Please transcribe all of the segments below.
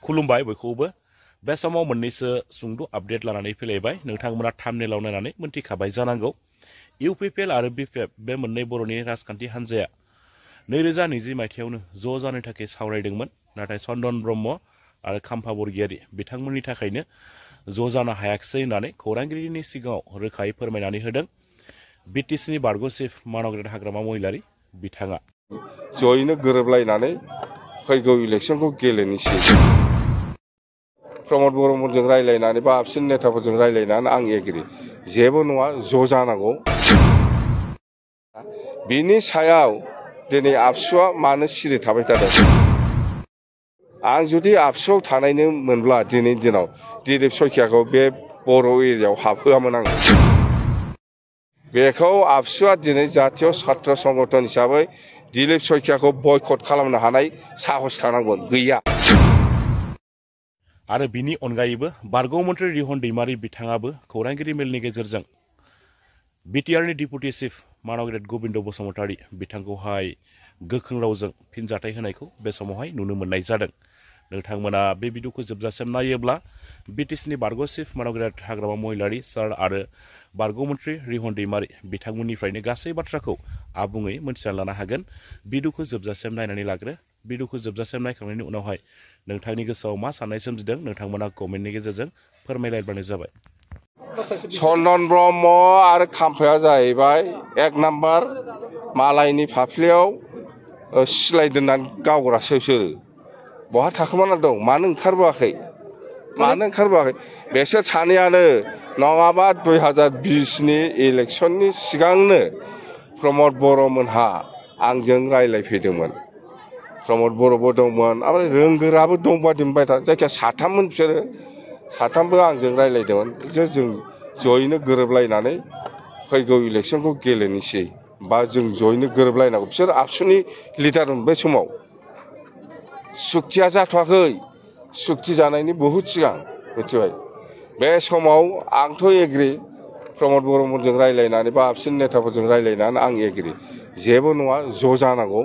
खुलुमबाय बयखौबो बे समाव मोननैसो सुंद' आपडेट लानानै फैलायबाय नोंथांमोना थाम्बनेलाव नायनानै मोनथिखाबाय जानांगौ इउपिपिएल आरो बिपिएफ बे मोननै बर'नि राजखान्थि हान्जाया 2020 मायथाइयावनो ज' जानो थाखाय सावरायदोंमोन नाथाय चन्दन ब्रह्म आरो खाम्फा बरग'यारि बिथांमोननि थाखायनो ज' जानो हायाखिसै होननानै खौरांगिरिनि सिगाङाव रोखायै फोरमायनानै होदों बिटिसिनि बारग' चिफ मानग्रेड हाग्रामा महिलारि बिथाङा जयैनो गोरोबलायनानै फैगौ इलेक्सनखौ गेलेनोसै प्रमद बर'मोनजों रायलायनानै बा आबसुनि नेताफोरजों रायलायनानै आं एग्रि जेबो नङा ज' जानांगौ बिनि सायाव दिनै आबसुआ मानो सिरि थाबाय थादों आं जुदि आबसुआव थानायनो मोनब्ला दिनैनि दिनाव दिलीप सयखियाखौ बे बर' एरियायाव हाबहोआमोन आं बेखौ आबसुआ दिनै जातीय छात्र संगठन हिसाबै दिलीप सयखियाखौ बयकट खालामनो हानाय साहस थानांगोन गैया आरो बिनि अनगायैबो बारग' मन्त्रि रिहन दैमारि बिथाङाबो खौरांगिरि मेलनि गेजेरजों बिटिआरनि डिपुटि चिफ मानग्रेड गोविन्द बसुमतारी बिथांखौहाय गोख्रों रावजों फिनजाथाय होनायखौ बे समावहाय नुनो मोननाय जादों नोंथांमोना बे भिडिअखौ जोबजासिम नायोब्ला बिटिसिनि बारग' चिफ मानग्रेड हाग्रामा महिलारि सार आरो बारग' मन्त्रि रिहन दैमारि बिथांमोननिफ्रायनो गासै बाथ्राखौ आबुङै मोनथिना लानो हागोन भिडिअखौ जोबजासिम नायनानै लाग्रो भिडिअखौ जोबजासिम नायखांनायनि उनावहाय नोंथांनि गोसोआव मा साननाय सोमजिदों नोंथांमोना कमेन्टनि गेजेरजों फोरमायलायबानो जाबाय चन्दन ब्रह्म आरो खाम्फाया जाहैबाय एक नाम्बार मालायनि फाफ्लियाव सिलाय दोननानै गावग्रासो बिसोरो बहा थाखोमाना दं मानो ओंखारबोआखै बिसोर सानैयानो नङाबा 2020नि इलेक्सननि सिगांनो प्रमद बर'मोनहा आंजों रायलायफैदोंमोन प्रमद बर'बो दंमोन ओमफ्राय रोंगोराबो दंबादि मोनबाय था जायखिया साथाममोन बिसोरो साथामबो आंजों रायलायदोंमोन जों जयैनो गोरोबलायनानै फैगौ इलेक्सनखौ गेलेनोसै बा जों जयैनो गोरोबलायनांगौ बिसोर आबसुनि लिडारमोन बे समाव सुक्तिया जाथ'वाखै सुक्ति जानायनि बहुद सिगां मिथिबाय बे समाव आंथ' एग्रि प्रमद बर'मोनजों रायलायनानै बा आबसुनि नेताफोरजों रायलायनानै आं एग्रि जेबो नङा ज' जानांगौ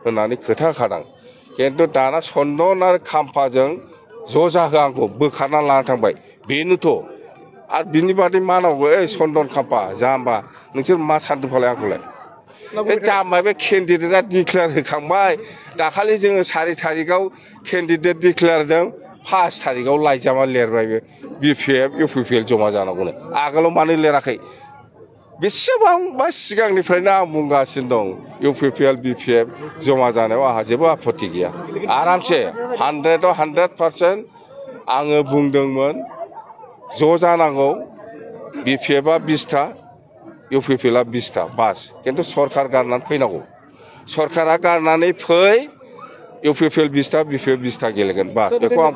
होननानै खोथा होखादां खिन्थु दाना चन्दन आरो खाम्फाजों ज' जाहो आंखौ बोखारना लाना थांबाय बेनोथ' आरो बिनि बादै मा नांगौ चन्दन खाम्फा जाम्बा नोंसोर मा सानदों फालाय आंखौलाय बे जाम्बा बे केन्डिडेटआ डिक्लेयार होखांबाय दाखालि जोङो 4 थारिखआव केन्डिडेट डिक्लेयार होदों 5 थारिखआव लाइजामा लिरबाय बे बिपिएफ इउपिपिएल जमा जानांगौनो आगोलाव मानो लिराखै बेसेबांबा सिगांनिफ्रायनो आं बुंगासिनो दं इउपिपिएल बिपिएफ जमा जानायाव आंहा जेबो आपत्ति गैया आरामसे 100% आङो बुंदोंमोन ज' जानांगौ बिपिएफआ 20टा इउपिपिएलआ 20टा बास खिन्थु सरकार गारनानै फैनांगौ सरकारा गारनानै फै इउपिपिएल 20टा बिपिएफ 20टा गेलेगोन बास बेखौ आं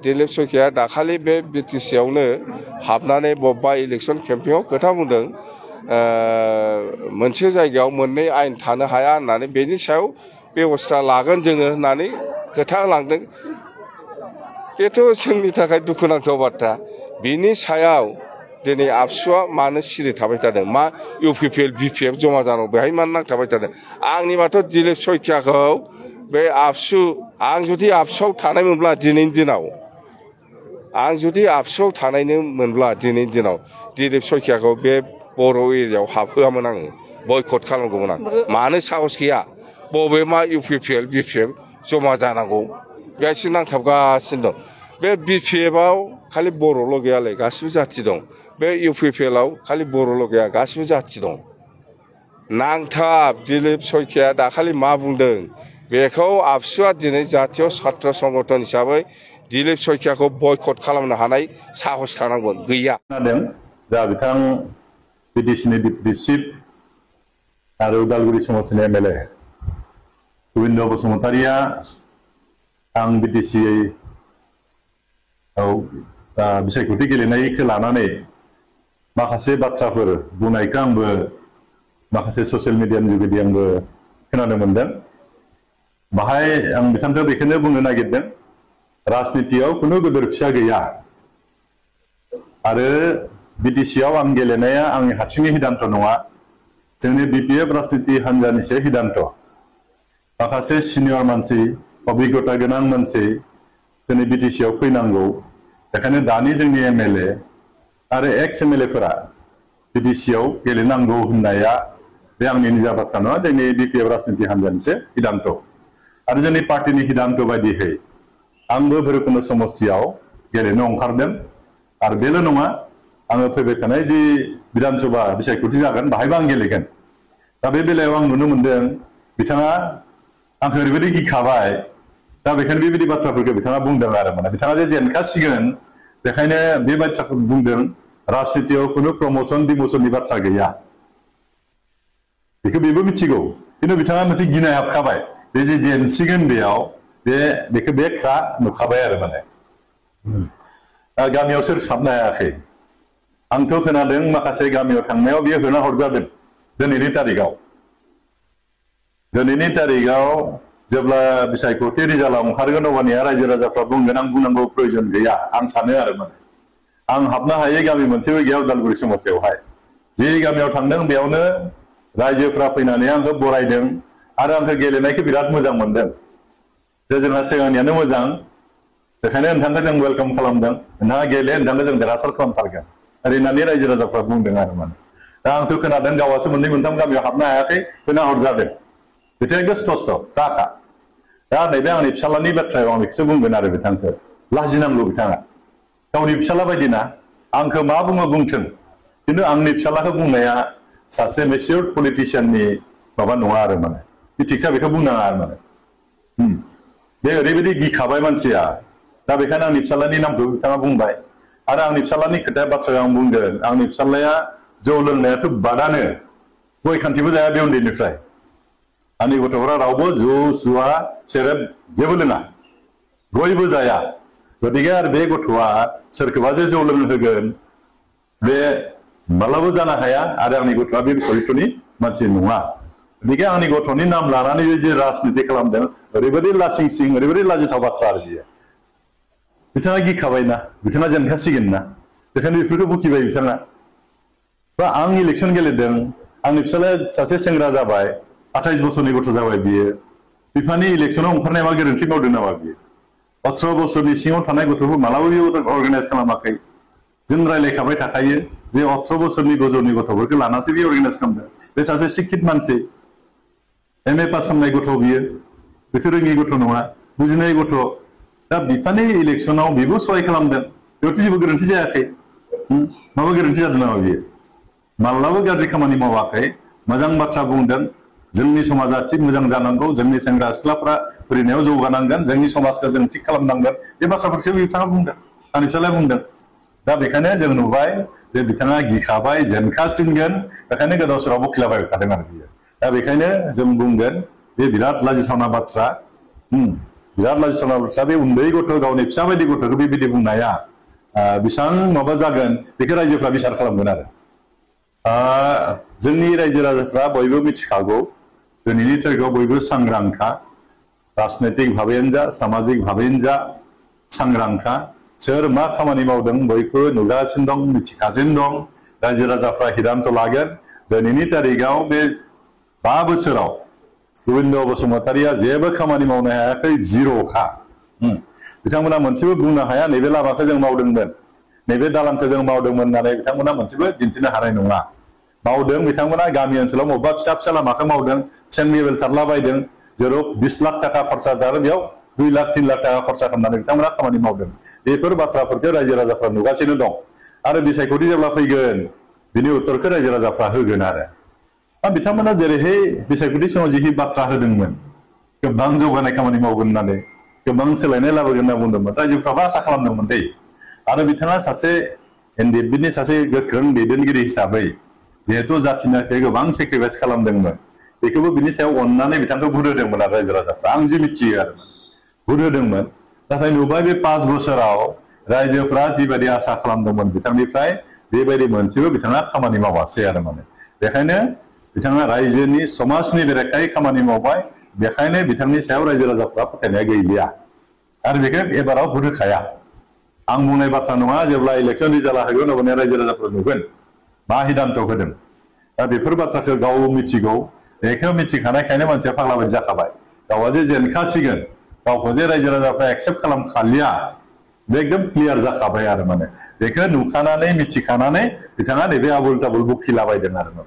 दिलीप सयखिया दाखालि बे बिटिसिआवनो हाबनानै बबेबा इलेक्सन केम्पेइनाव खोथा बुंदों मोनसे जायगायाव मोननै आयेन थानो हाया होननानै बेनि सायाव बेबस्था लागोन जोङो होननानै खोथा होलांदों बेथ' जोंनि थाखाय दुखुनांथाव बाथ्रा बिनि सायाव दिनै आबसुआ मानो सिरि थाबाय थादों मा इउपिपिएल बिपिएफ जमा जानांगौ बेहाय मानो नांथाबाय थादों आंनिबाथ' दिलीप सयखियाखौ बे आबसु आं जुदि आबसुआव थानाय मोनब्ला दिनैनि दिनाव दिलीप सयखियाखौ बे बर' एरियायाव हाबहोआमोन आङो बयकट खालामगौमोन आं मानो साहस गैया बबे मा इउपिपिएल बिपिएफ जमा जानांगौ बेहायसो नांथाबगासिनो दं बे बिपिएफआव खालि बर'ल' गैयालै गासिबो जाथि दं बे इउपिपिएलआव खालि बर'ल' गैया गासिबो जाथि दं नांथाब दिलीप सयखिया दाखालि मा बुंदों बेखौ आबसुआ दिनै जातीय छात्र संगठन हिसाबै दिलीप सयखियाखौ बयकट खालामनो हानाय साहस थानांगोन गैया दा बिथां बिटिसिनि डिपुटि चिफ आरो उदालगुरि समस्टिनि एमएलए गोविन्द बसुमतारीया आं बिटिसिआव बिसायख'थि गेलेनायखौ लानानै माखासे बाथ्राफोर बुंनायखौ आंबो माखासे ससियेल मिडियानि जुगेदि आंबो खोनानो मोनदों बाहाय आं बिथांखौ बेखौनो बुंनो नागिरदों राजनितियाव खुनु गोदोर फिसा गैया आरो बिटिसिआव आं गेलेनाया आंनि हारसिंनि सिद्धांत नङा जोंनि बिपिएफ राजनिति हान्जानिसो सिद्धांत माखासे सिनियर मानसि अभिज्ञता गोनां मानसि जोंनि बिटिसिआव फैनांगौ बेखायनो दानि जोंनि एमएलए आरो एक्स एमएलएफोरा बिटिसिआव गेलेनांगौ होननाया बे आंनि निजा बाथ्रा नङा जोंनि बिपिएफ राजनिति हान्जानिसो सिद्धान्त आरो जोंनि पार्टिनि सिद्धान्त बायदियै आंबो भैरबकुन्द समष्टियाव गेलेनो ओंखारदों आरो बेल' नङा आङो फैबाय थानाय जि बिधानसभा बिसायख'थि जागोन बाहायबो आं गेलेगोन दा बे बेलायाव आं नुनो मोनदों बिथाङा आंखौ ओरैबायदि गिखाबाय दा बेखायनो बेबायदि बाथ्राफोरखौ बिथाङा बुंदों आरो माने बिथाङा जे जेनखासिगोन बेखायनो बे बाथ्राखौ बुंदों राजनितियाव खुनु प्रमोशन डिमोशननि बाथ्रा गैया बेखौ बेबो मिथिगौ खिन्थु बिथाङा मोनसे गिनाय हाबखाबाय बे जे जेनसिगोन बेयाव बेखौ बे ख्रा नुखाबाय आरो माने गामियाव सोर साबनो हायाखै आंथ' खोनादों माखासे गामियाव थांनायाव बियो होना हरजादों दिनैनि तारिखाव जेब्ला बिसायख'थि रिजाल्टआ ओंखारगोन अब्लानिया रायजो राजाफ्रा बुंगोन आं बुंनांगौ प्रयोजन गैया आं सानो आरो माने आं हाबनो हायै गामि मोनसेबो गैया उदालगुरि समस्टियावहाय जे गामियाव थांदों बेयावनो रायजोफ्रा फैनानै आंखौ बरायदों आरो आंखौ गेलेनायखौ बिराद मोजां मोनदों जे जोंहा सिगांनियानो मोजां बेखायनो नोंथांखौ जों वेलकाम खालामदों नोंथाङा गेले नोंथांखौ जों देरहासार खालामथारगोन ओरैनानै रायजो राजाफ्रा बुंदों आरो माने दा आंथ' खोनादों गावासो मोननै मोनथाम गामियाव हाबनो हायाखै होना हरजादों बिथाङा स्पष्ट जाखा दा नैबे आंनि फिसालानि बाथ्रायाव आं बेखौसो बुंगोन आरो बिथांखौ लाजिनांगौ बिथाङा गावनि फिसाला बायदिना आंखौ मा बुङो बुंथों खिन्थु आंनि फिसालाखौ बुंनाया सासे मेचियर पलिटिशियाननि माबा नङा आरो माने थिगसा बेखौ बुंनाङा आरो माने बे ओरैबायदि गिखाबाय मानसिया दा बेखायनो आंनि फिसालानि नामखौ बिथाङा बुंबाय आरो आंनि फिसालानि खोथाया बाथ्रायाव आं बुंगोन आंनि फिसालाया जौ लोंनायाथ' बादानो गय खान्थिबो जाया बे उन्दैनिफ्राय आंनि गथ'फोरा रावबो जौ जुवा सेरेब जेबो लोङा गयबो जाया गतिके आरो बे गथ'आ सोरखौबा जे जौ लोंहोगोन बे मालाबो जानो हाया आरो आंनि गथ'आ बे चरित्रनि मानसि नङा गतिके आंनि गथ'नि नाम लानानै जे राजनिति खालामदों ओरैबायदि लासिं सिं ओरैबायदि लाजिथाव बाथ्रा आरो बियो बिथाङा गिखाबायना बिथाङा जेनखासिगोन ना बेखायनो बेफोरखौ बुखिबाय बिथाङा बा आं इलेक्सन गेलेदों आंनि फिसालाया सासे सेंग्रा जाबाय 28 बोसोरनि गथ' जाबाय बियो बिफानि इलेक्सनाव ओंखारनाय मा गोरोन्थि मावदों नामा बियो 18 बोसोरनि सिङाव थानाय गथ'खौ मालाबा बियो अर्गानाइज खालामाखै जों रायलायखाबाय थाखायो जे 18 बोसोरनि गोजौनि गथ'फोरखौ लानासो बियो अर्गानाइज खालामदों बे सासे शिक्षित मानसि एमए पास खालामनाय गथ' बियो बेथ' रोङि गथ' नङा बुजिनाय गथ' दा बिफानि इलेक्सनाव बेबो सहाय खालामदों बेयावथ' जेबो गोरोन्थि जायाखै माबा गोरोन्थि जादों नामा बियो माब्लाबो गाज्रि खामानि मावाखै मोजां बाथ्रा बुंदों जोंनि समाजा थिग मोजां जानांगौ जोंनि सेंग्रा सिख्लाफ्रा फरायनायाव जौगानांगोन जोंनि समाजखौ जों थिग खालामनांगोन बे बाथ्राफोरखौ बिथाङा बुंदों आंनि फिसालाया बुंदों दा बेखायनो जों नुबाय जे बिथाङा गिखाबाय जेनखासिनगोन बेखायनो गोदाव सोराव बखिलाबाय थादों आरो बियो दा बेखायनो जों बुंगोन बे बिराद लाजिथावना बाथ्रा बिराद लाजिथावना बाथ्रा बे उन्दै गथ' गावनि फिसा बायदि गथ'खौ बेबायदि बुंनाया बेसेबां माबा जागोन बेखौ रायजोफ्रा बिसार खालामगोन आरो जोंनि रायजो राजाफ्रा बयबो मिथिखागौ दिनैनि थारिखाव बयबो सांग्रांखा राजनैतिक भाबेनो जा सामाजिक भाबेनो जा सांग्रांखा सोर मा खामानि मावदों बयबो नुगासिनो दं मिथिगासिनो दं रायजो राजाफ्रा सिद्धान्त लागोन दिनैनि तारिखाव बे 5 बोसोराव गोविन्द बसुमतारिया जेबो खामानि मावनो हायाखै जिर'खा बिथांमोना मोनसेबो बुंनो हाया नैबे लामाखौ जों मावदोंमोन नैबे दालांखौ जों मावदोंमोन होननानै बिथांमोना मोनसेबो दिन्थिनो हानाय नङा मावदों बिथांमोना गामि ओनसोलाव बबेबा फिसा फिसा लामाखौ मावदों सेन्ट मेबेल सारलाबायदों जेराव 20 लाख थाखा खरसा जादों बेयाव 2 लाख 3 लाख थाखा खरसा खालामनानै बिथांमोना खामानि मावदों बेफोर बाथ्राफोरखौ रायजो राजाफ्रा नुगासिनो दं आरो बिसायख'थि जेब्ला फैगोन बिनि उत्तरखौ रायजो राजाफ्रा होगोन आरो बिथांमोना जेरैहाय बिसायख'थि समाव जि बाथ्रा होदोंमोन गोबां जौगानाय खामानि मावगोन होननानै गोबां सोलायनाय लाबोगोन होनना बुंदोंमोन रायजोफ्राबो आसा खालामदोंमोन दै आरो बिथाङा सासे एनडिएफबिनि सासे गोख्रों दैदेनगिरि हिसाबै जिहेतु जाथिनि थाखाय गोबां सेक्रिफाइस खालामदोंमोन बेखौबो बिनि सायाव अननानै बिथांखौ भुट होदोंमोन आरो रायजो राजाफ्रा आं जि मिथियो आरो भुट होदोंमोन नाथाय नुबाय बे 5 बोसोराव रायजोफ्रा जिबायदि आसा खालामदोंमोन बिथांनिफ्राय बेबायदि मोनसेबो बिथाङा खामानि मावासै आरो माने बेखायनो बिथाङा रायजोनि समाजनि बेरेखायै खामानि मावबाय बेखायनो बिथांनि सायाव रायजो राजाफ्रा फोथायनाया गैलिया आरो बेखौ एबाराव भुट होखाया आं बुंनाय बाथ्रा नङा जेब्ला इलेक्सन रिजाल्टआ होगोन अब्लानिया रायजो राजाफ्रा नुगोन मा सिद्धान्त होदों दा बेफोर बाथ्राखौ गाव मिथिगौ बेखौ मिथिखानायखायनो मानसिया फाग्ला बायदि जाखाबाय गावआ जे जेनखासिगोन गावखौ जे रायजो राजाफ्रा एक्सेप्ट खालामखालिया बे एकदम क्लियार जाखाबाय आरो माने बेखौ नुखानानै मिथिखानानै बिथाङा नैबे आबुल ताबुल बखिलाबायदों आरो